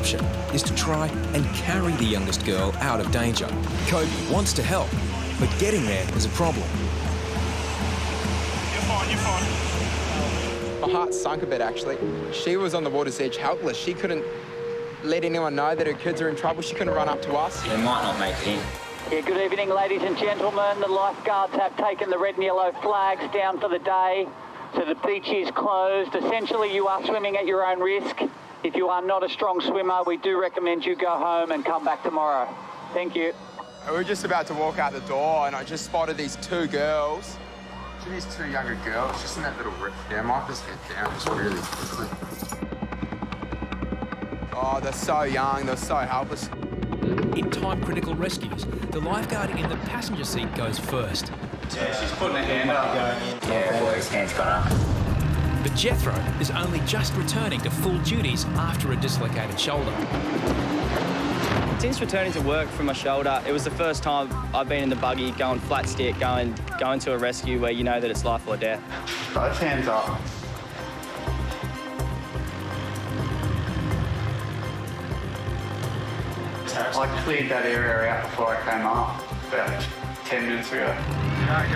option is to try and carry the youngest girl out of danger. Cope wants to help, but getting there is a problem. You're fine, you're fine. My heart sunk a bit, actually. She was on the water's edge, helpless. She couldn't let anyone know that her kids are in trouble. She couldn't run up to us. They might not make it in. Yeah, good evening, ladies and gentlemen. The lifeguards have taken the red and yellow flags down for the day, so the beach is closed. Essentially, you are swimming at your own risk. If you are not a strong swimmer, we do recommend you go home and come back tomorrow. Thank you. We were just about to walk out the door, and I just spotted these two girls. These two younger girls, just in that little rift there. I might just head down just really quickly. Oh, they're so young, they're so helpless. In time-critical rescues, the lifeguard in the passenger seat goes first. Yeah, she's putting her hand up. Yeah, well, his hand's gone up. But Jethro is only just returning to full duties after a dislocated shoulder. Since returning to work from my shoulder, it was the first time I've been in the buggy, going flat stick, going to a rescue where you know that it's life or death. Both hands up. I cleared that area out before I came up, about 10 minutes ago. Go.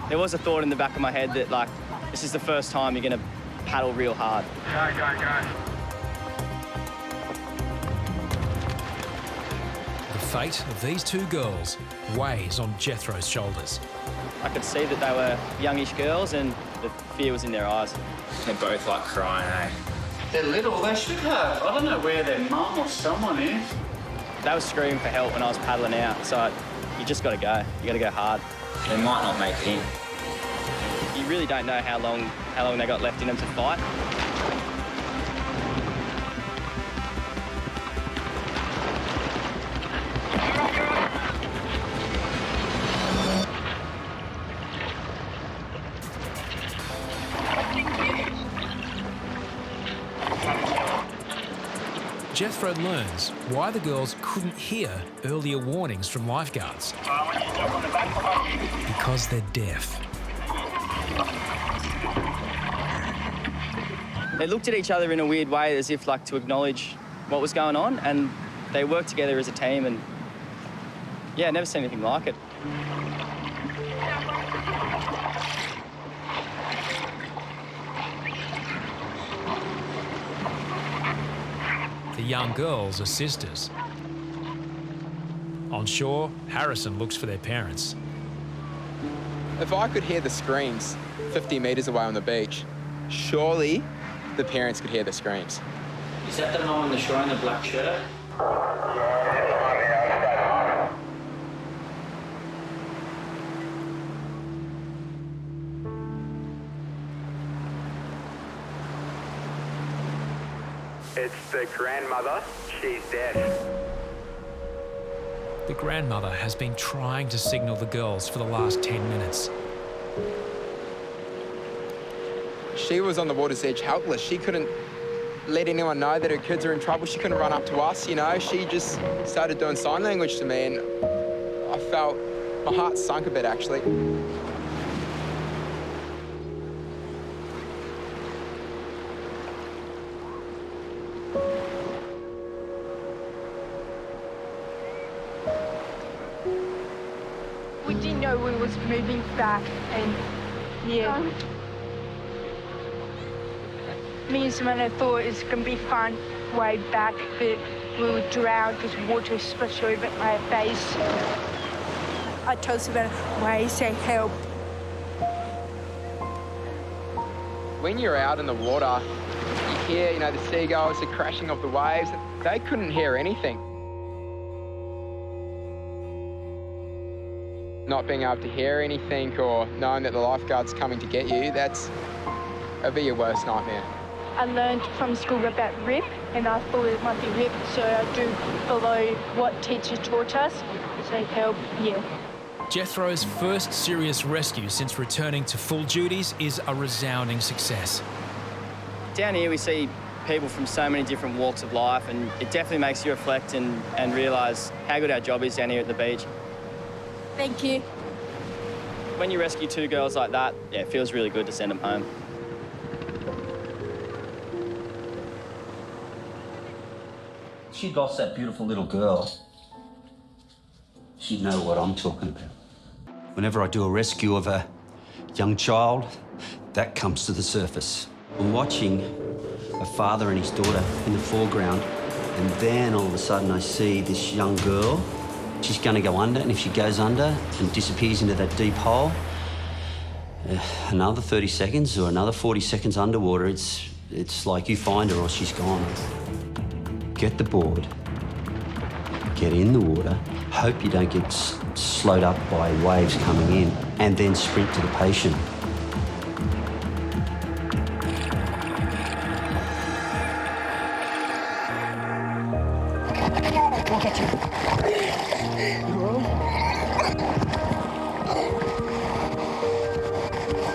There was a thought in the back of my head that, like, this is the first time you're going to paddle real hard. Go. The fate of these two girls weighs on Jethro's shoulders. I could see that they were youngish girls and the fear was in their eyes. They're both like crying, eh? They're little, they should have. I don't know where their mum or someone is. They were screaming for help when I was paddling out, so you just got to go. You got to go hard. They might not make it in. You really don't know how long they got left in them to fight. Jethro learns why the girls couldn't hear earlier warnings from lifeguards. Because they're deaf. They looked at each other in a weird way, as if like to acknowledge what was going on, and they worked together as a team, and yeah, never seen anything like it. The young girls are sisters. On shore, Harrison looks for their parents. If I could hear the screams 50 metres away on the beach, surely the parents could hear the screams. Is that the mum on the shore in the black shirt? It's the grandmother. She's deaf. The grandmother has been trying to signal the girls for the last 10 minutes. She was on the water's edge, helpless. She couldn't let anyone know that her kids are in trouble. She couldn't run up to us, you know. She just started doing sign language to me, and I felt my heart sunk a bit, actually. We didn't know we was moving back, and yeah. Me and Samantha thought it was going to be fun way back, but we were drowned because water splashed over my face. I told Samantha, why say help? When you're out in the water, you hear, you know, the seagulls, the crashing of the waves. They couldn't hear anything. Not being able to hear anything or knowing that the lifeguard's coming to get you, that'd be your worst nightmare. I learned from school about RIP, and I thought it might be RIP, so I do follow what teacher taught us, so help, yeah. Jethro's first serious rescue since returning to full duties is a resounding success. Down here we see people from so many different walks of life, and it definitely makes you reflect and realise how good our job is down here at the beach. Thank you. When you rescue two girls like that, yeah, it feels really good to send them home. she'd lost that beautiful little girl, she'd know what I'm talking about. Whenever I do a rescue of a young child, that comes to the surface. I'm watching a father and his daughter in the foreground, and then all of a sudden I see this young girl. She's going to go under, and if she goes under and disappears into that deep hole, another 30 seconds or another 40 seconds underwater, it's like you find her or she's gone. Get the board, get in the water, hope you don't get slowed up by waves coming in, and then sprint to the patient.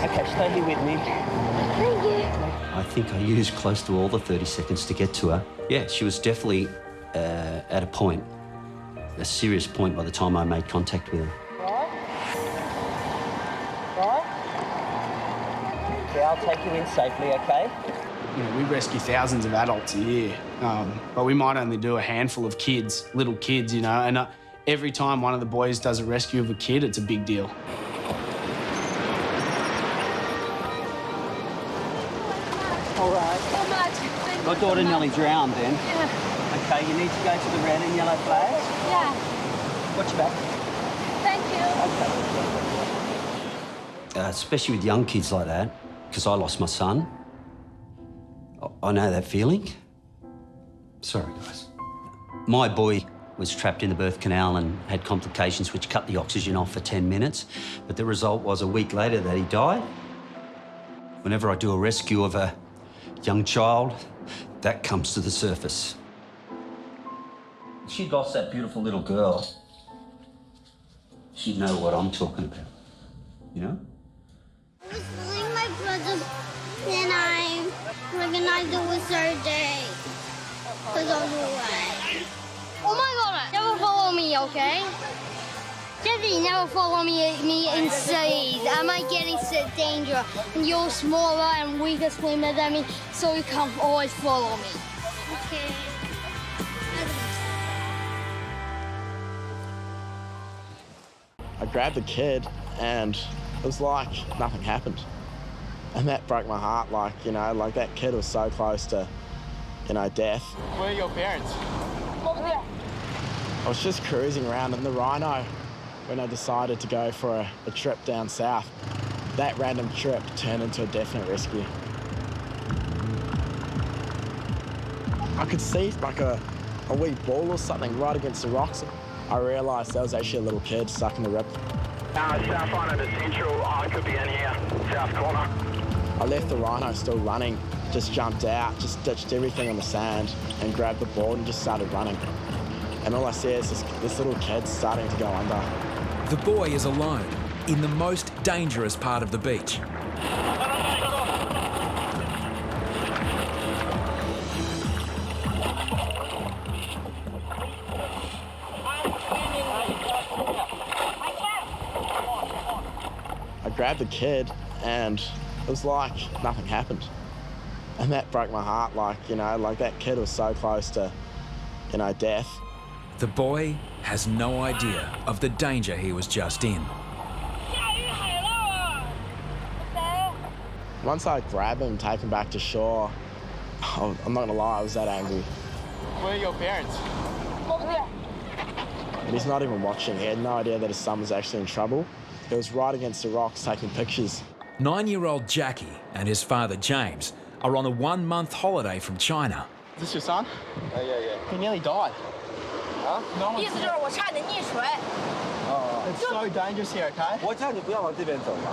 Okay, stay here with me. Thank you. I think I used close to all the 30 seconds to get to her. Yeah, she was definitely at a point, a serious point by the time I made contact with her. Right? Okay, I'll take you in safely, okay? You know, we rescue thousands of adults a year, but we might only do a handful of kids, little kids, you know, and every time one of the boys does a rescue of a kid, it's a big deal. All right. So much. My daughter nearly drowned then. Yeah. Okay, you need to go to the red and yellow flags. Yeah. Watch your back. Thank you. Especially with young kids like that, because I lost my son. I know that feeling. Sorry, guys. My boy was trapped in the birth canal and had complications which cut the oxygen off for 10 minutes, but the result was a week later that he died. Whenever I do a rescue of a young child, that comes to the surface. She'd lost that beautiful little girl. She'd know what I'm talking about, you know? I was feeling my brother, and I recognized it was our day because of the way. Oh my god, never follow me, okay? Jeffy, never follow me in seas. I might get into danger. And you're smaller and weaker swimmer than me, so you can always follow me. Okay. I grabbed the kid and it was like nothing happened. And that broke my heart, like, you know, like that kid was so close to, you know, death. Where are your parents? Over there. I was just cruising around in the Rhino when I decided to go for a trip down south. That random trip turned into a definite rescue. I could see like a wee ball or something right against the rocks. I realised there was actually a little kid stuck in the rip. South line and Central, I could be in here, south corner. I left the Rhino still running, just jumped out, just ditched everything on the sand and grabbed the board and just started running. And all I see is this little kid starting to go under. The boy is alone in the most dangerous part of the beach. I grabbed the kid and it was like nothing happened. And that broke my heart, like, you know, like that kid was so close to, you know, death. The boy has no idea of the danger he was just in. Once I grabbed him and take him back to shore, I'm not gonna lie, I was that angry. Where are your parents? Over there. And he's not even watching. He had no idea that his son was actually in trouble. He was right against the rocks taking pictures. 9-year-old Jackie and his father James are on a 1-month holiday from China. Is this your son? Oh, yeah. He nearly died. Huh? No one. It's so dangerous here, okay? 我叫你不要往这边走嘛。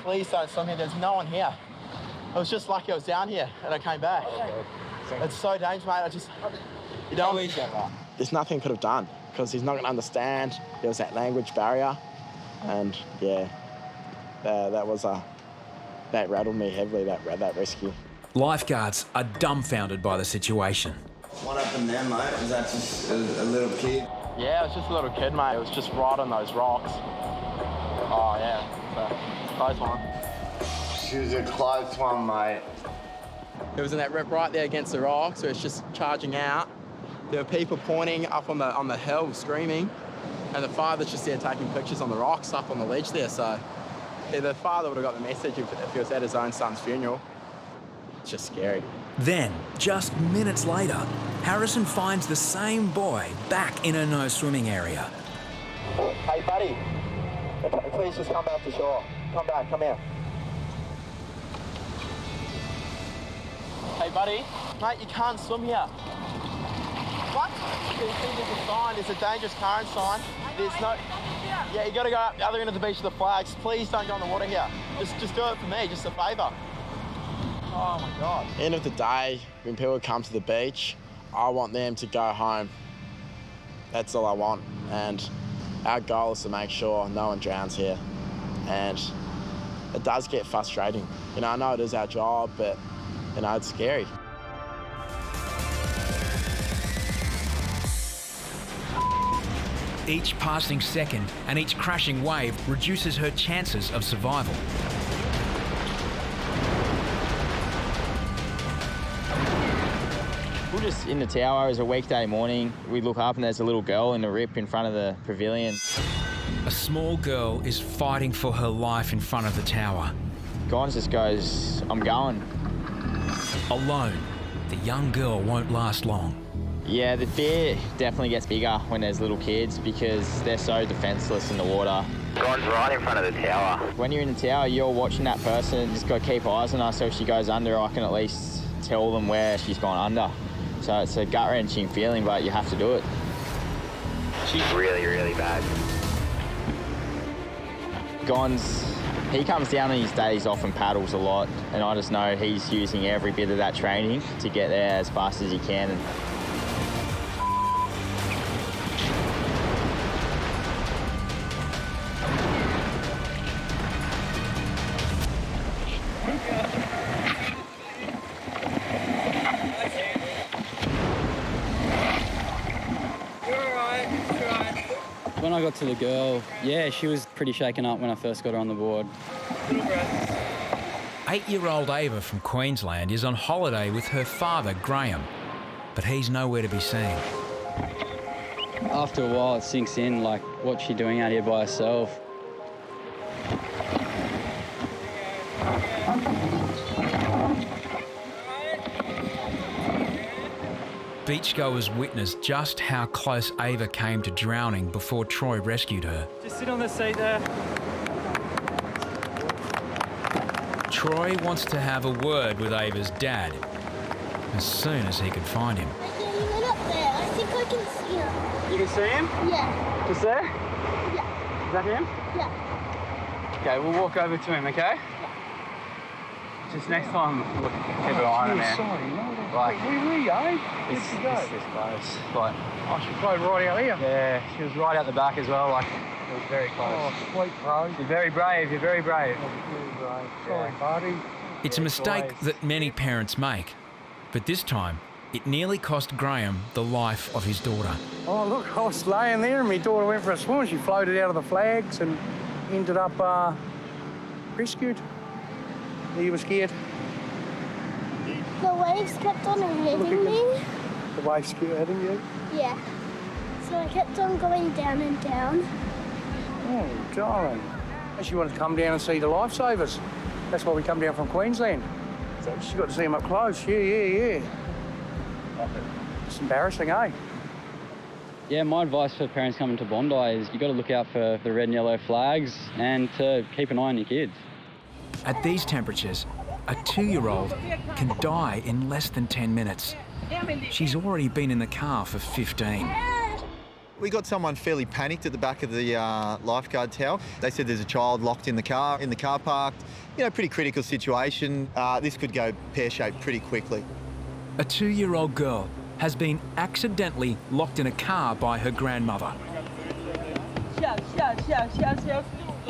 Please don't swim here. There's no one here. I was just lucky I was down here and I came back. It's so dangerous, mate. You don't. There's nothing I could have done because he's not going to understand. There was that language barrier, and yeah, that rattled me heavily. That rescue. Lifeguards are dumbfounded by the situation. What happened there, mate? Was that just a little kid? Yeah, it was just a little kid, mate. It was just right on those rocks. Oh yeah, so, close one. She was a close one, mate. It was in that rip right there against the rocks, so it's just charging out. There were people pointing up on the hill, screaming, and the father's just there taking pictures on the rocks up on the ledge there. So yeah, the father would have got the message if he was at his own son's funeral. It's just scary. Then, just minutes later, Harrison finds the same boy back in a no-swimming area. Hey, buddy. Please just come back to shore. Come back, come here. Hey, buddy. Mate, you can't swim here. What? You see there's a sign, there's a dangerous current sign. There's no... Yeah, you gotta go up the other end of the beach to the flags. Please don't go in the water here. Just do it for me, just a favour. Oh my God. End of the day, when people come to the beach, I want them to go home. That's all I want. And our goal is to make sure no one drowns here. And it does get frustrating. You know, I know it is our job, but, you know, it's scary. Each passing second and each crashing wave reduces her chances of survival. We're just in the tower. It was a weekday morning. We look up and there's a little girl in the rip in front of the pavilion. A small girl is fighting for her life in front of the tower. Gons just goes, I'm going. Alone, the young girl won't last long. Yeah, the fear definitely gets bigger when there's little kids because they're so defenceless in the water. Gon's right in front of the tower. When you're in the tower, you're watching that person. Just got to keep eyes on her so if she goes under, I can at least tell them where she's gone under. So it's a gut-wrenching feeling, but you have to do it. She's really, really bad. Gon's, he comes down on his days off and paddles a lot, and I just know he's using every bit of that training to get there as fast as he can. When I got to the girl, yeah, she was pretty shaken up when I first got her on the board. 8-year-old Ava from Queensland is on holiday with her father, Graham, but he's nowhere to be seen. After a while, it sinks in, like, what's she doing out here by herself? Beachgoers witnessed just how close Ava came to drowning before Troy rescued her. Just sit on the seat there. Troy wants to have a word with Ava's dad as soon as he could find him. He went up there. I think I can see him. You can see him? Yeah. Just there? Yeah. Is that him? Yeah. Okay, we'll walk over to him, okay? Just next time, look, keep an eye on him, man. Sorry, no. Like, Where were you, eh? This close. Like, Oh, she played right out here. yeah, she was right out the back as well. Like, it was very close. Oh, sweet, bro. You're very brave. You're very brave. Sorry, buddy. It's a mistake that many parents make, but this time it nearly cost Graham the life of his daughter. Oh, look, I was laying there and my daughter went for a swim. She floated out of the flags and ended up rescued. You were scared? The waves kept on hitting me. The waves kept hitting you? Yeah. So I kept on going down and down. Oh, darling. She wanted to come down and see the lifesavers. That's why we come down from Queensland. So she got to see them up close. Yeah. It's embarrassing, eh? Yeah, my advice for parents coming to Bondi is you've got to look out for the red and yellow flags and to keep an eye on your kids. At these temperatures, a 2-year-old can die in less than 10 minutes. She's already been in the car for 15. We got someone fairly panicked at the back of the lifeguard tower. They said there's a child locked in the car park. You know, pretty critical situation. This could go pear-shaped pretty quickly. A 2-year-old girl has been accidentally locked in a car by her grandmother.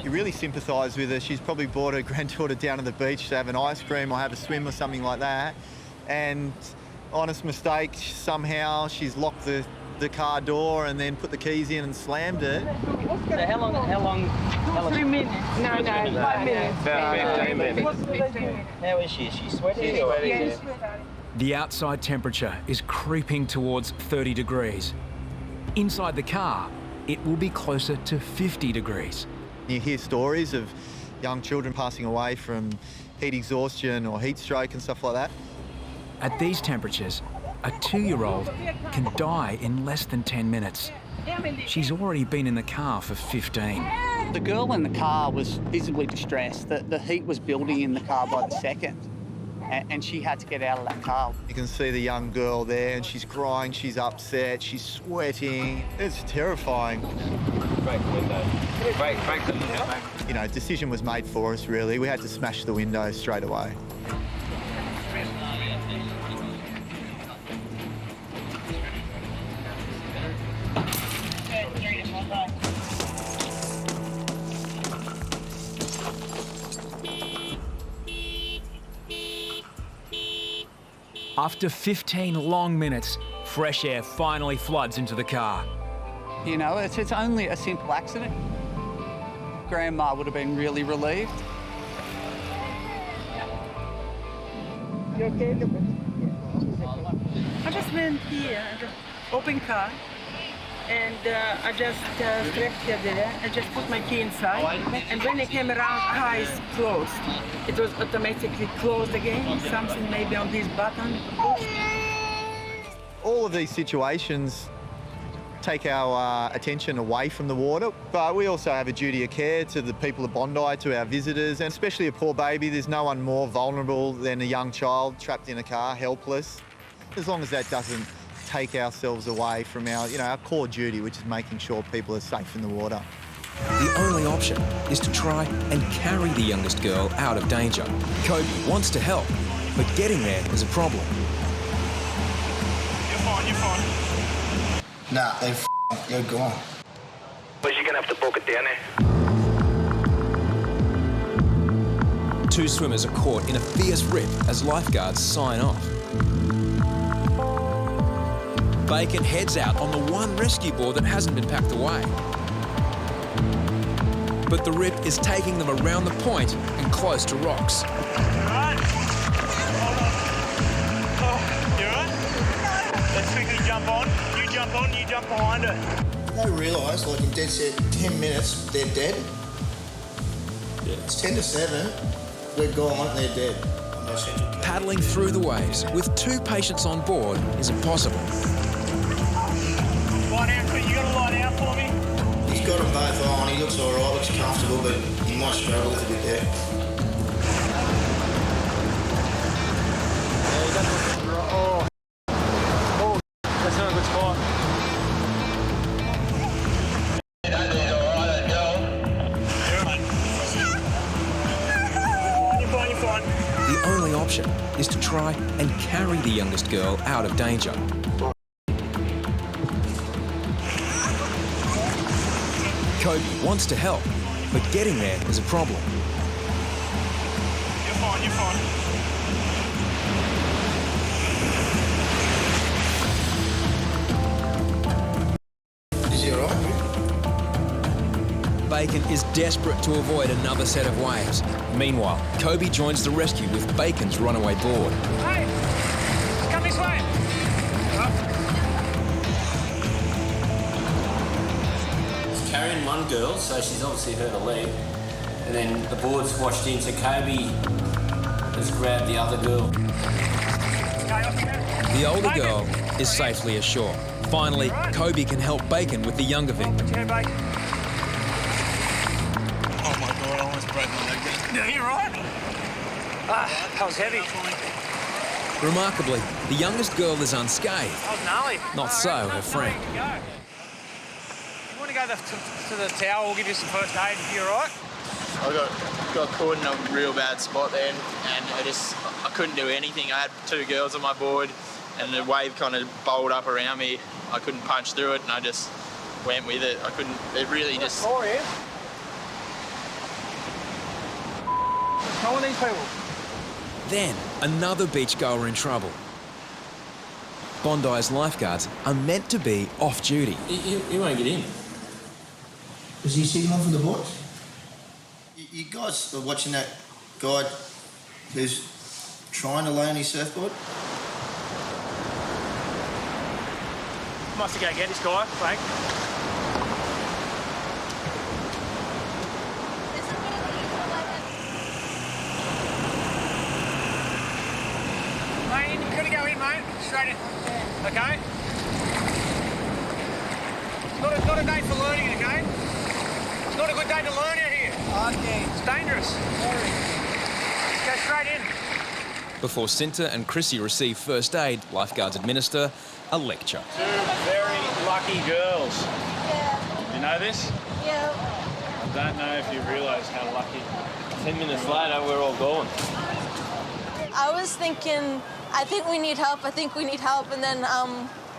You really sympathise with her. She's probably brought her granddaughter down to the beach to have an ice cream or have a swim or something like that. And honest mistake, somehow she's locked the the car door and then put the keys in and slammed it. So how long? 3 minutes. No, 5 minutes. About 15 minutes. How is she? Is she sweaty? Yes. The outside temperature is creeping towards 30 degrees. Inside the car, it will be closer to 50 degrees. You hear stories of young children passing away from heat exhaustion or heat stroke and stuff like that. At these temperatures, a 2-year-old can die in less than 10 minutes. She's already been in the car for 15. The girl in the car was visibly distressed. The heat was building in the car by the second, and she had to get out of that car. You can see the young girl there, and she's crying, she's upset, she's sweating. It's terrifying. Break the window. Break the window. You know, a decision was made for us, really. We had to smash the window straight away. After 15 long minutes, fresh air finally floods into the car. You know, it's only a simple accident. Grandma would have been really relieved. You okay? I just went here, open car, and I just left here there. I just put my key inside, and when I came around, car is closed. It was automatically closed again. Something maybe on this button. All of these situations take our attention away from the water, but we also have a duty of care to the people of Bondi, to our visitors, and especially a poor baby. There's no one more vulnerable than a young child trapped in a car, helpless. As long as that doesn't take ourselves away from our, our core duty, which is making sure people are safe in the water. The only option is to try and carry the youngest girl out of danger. Kobe wants to help, but getting there is a problem. You're fine. Nah, you're gone. Well, you're gonna have to book it down there. Two swimmers are caught in a fierce rip as lifeguards sign off. Bacon heads out on the one rescue board that hasn't been packed away. But the rip is taking them around the point and close to rocks. You alright? Oh, you alright? Let's quickly jump on. You jump on, you jump behind her. They realise, like in dead set 10 minutes, they're dead. Yeah. It's 10 to 7, we're gone, they're dead. Paddling through the waves with two patients on board is impossible. Lie down, you gotta lie down for me. He's got them both on, he looks alright, looks comfortable, but he might struggle a little bit there. Oh, that's not a good spot. You're fine. The only option is to try and carry the youngest girl out of danger. Kobe wants to help, but getting there is a problem. You're fine. Is he alright? Bacon is desperate to avoid another set of waves. Meanwhile, Kobe joins the rescue with Bacon's runaway board. Hey, come this way. Carrying one girl, so she's obviously hurt her leg, and then the board's washed in, so Kobe has grabbed the other girl. The older girl is safely ashore. Finally, Kobe can help Bacon with the younger victim. Oh my God, I almost broke my leg then. Yeah, you right? That was heavy. Remarkably, the youngest girl is unscathed. That was gnarly. Not so her friend. You want to go to the tower, we'll give you some first aid. You all right? I got caught in a real bad spot then, and I couldn't do anything. I had two girls on my board, and the wave kind of bowled up around me. I couldn't punch through it, and I just went with it. I couldn't. It really just. How are these people? Then, another beachgoer in trouble. Bondi's lifeguards are meant to be off duty. He won't get in. Is he signalling for the boys? You guys are watching that guy who's trying to lay on his surfboard? Must have go get this guy, Frank. Mate, you gotta go in, mate. Straight in. Okay? Not a day for learning, okay? It's not a good day to learn out here. Okay. It's dangerous. Go straight in. Before Cinta and Chrissy receive first aid, lifeguards administer a lecture. Two very lucky girls. Yeah. You know this? Yeah. I don't know if you realise how lucky. 10 minutes later, we're all gone. I was thinking, I think we need help, and then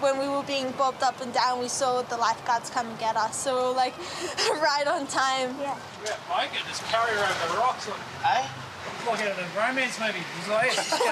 when we were being bobbed up and down, we saw the lifeguards come and get us, so we were like right on time. Yeah, Mike, and just carry her over the rocks. Look, hey? It's like out of a romance movie. He's like, yes, just go.